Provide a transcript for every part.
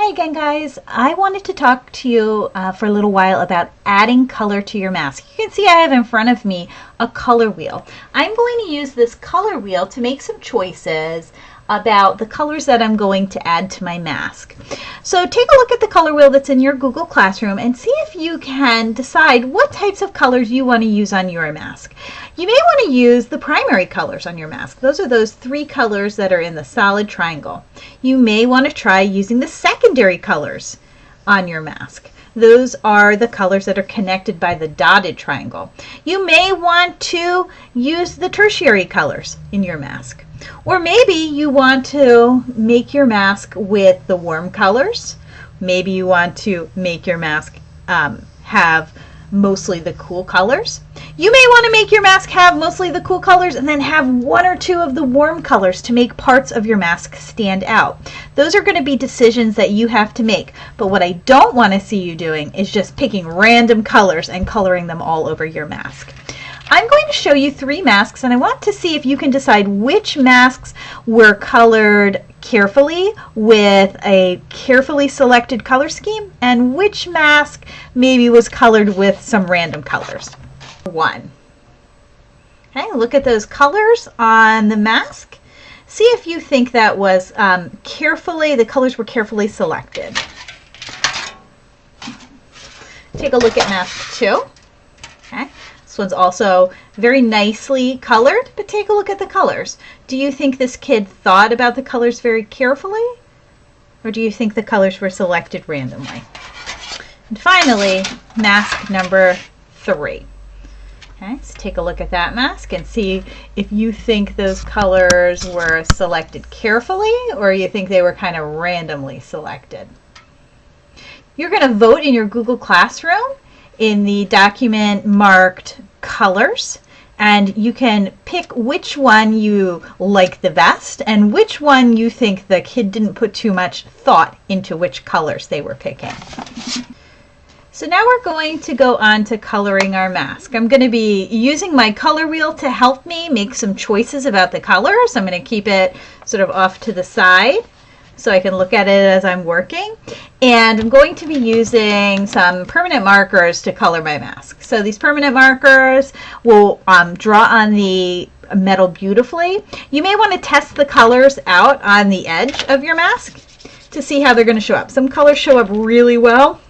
Hi again, guys. I wanted to talk to you for a little while about adding color to your mask. You can see I have in front of me a color wheel. I'm going to use this color wheel to make some choices about the colors that I'm going to add to my mask. So take a look at the color wheel that's in your Google Classroom and see if you can decide what types of colors you want to use on your mask. You may want to use the primary colors on your mask. Those are those three colors that are in the solid triangle. You may want to try using the secondary colors on your mask. Those are the colors that are connected by the dotted triangle. You may want to use the tertiary colors in your mask. Or maybe you want to make your mask with the warm colors. Maybe you want to make your mask have mostly the cool colors. You may want to make your mask have mostly the cool colors and then have one or two of the warm colors to make parts of your mask stand out. Those are going to be decisions that you have to make. But what I don't want to see you doing is just picking random colors and coloring them all over your mask. I'm going to show you three masks, and I want to see if you can decide which masks were colored carefully with a carefully selected color scheme and which mask maybe was colored with some random colors. One. Okay, look at those colors on the mask. See if you think that was the colors were carefully selected. Take a look at mask two. Okay. This one's also very nicely colored, but take a look at the colors. Do you think this kid thought about the colors very carefully? Or do you think the colors were selected randomly? And finally, mask number three. Okay, so take a look at that mask and see if you think those colors were selected carefully or you think they were kind of randomly selected. You're going to vote in your Google Classroom in the document marked colors, and you can pick which one you like the best and which one you think the kid didn't put too much thought into which colors they were picking. So now we're going to go on to coloring our mask. I'm going to be using my color wheel to help me make some choices about the colors. I'm going to keep it sort of off to the side so I can look at it as I'm working. And I'm going to be using some permanent markers to color my mask. So these permanent markers will draw on the metal beautifully. You may want to test the colors out on the edge of your mask to see how they're going to show up. Some colors show up really well,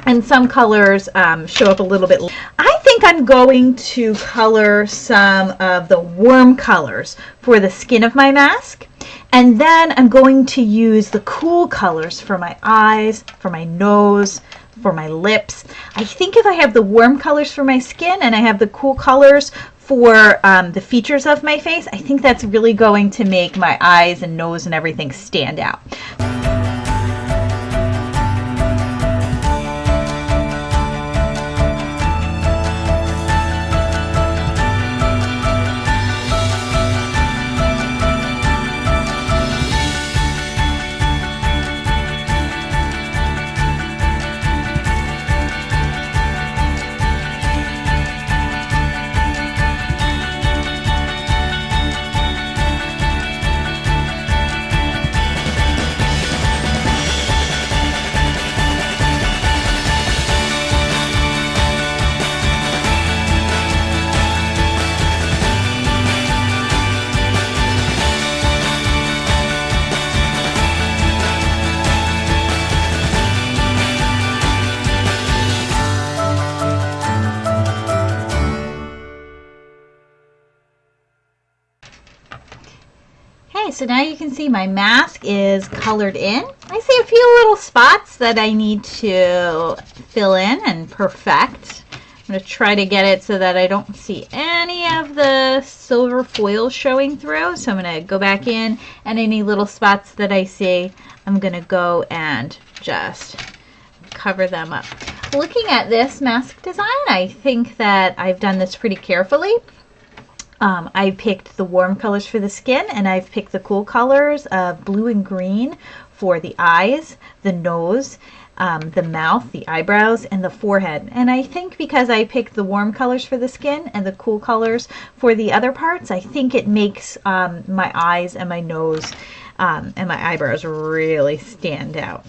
and some colors show up a little bit. I think I'm going to color some of the warm colors for the skin of my mask. And then I'm going to use the cool colors for my eyes, for my nose, for my lips. I think if I have the warm colors for my skin and I have the cool colors for the features of my face, I think that's really going to make my eyes and nose and everything stand out. So now you can see my mask is colored in. I see a few little spots that I need to fill in and perfect. I'm going to try to get it so that I don't see any of the silver foil showing through. So I'm going to go back in, and any little spots that I see, I'm going to go and just cover them up. Looking at this mask design, I think that I've done this pretty carefully. I picked the warm colors for the skin, and I've picked the cool colors of blue and green for the eyes, the nose, the mouth, the eyebrows, and the forehead. And I think because I picked the warm colors for the skin and the cool colors for the other parts, I think it makes my eyes and my nose and my eyebrows really stand out.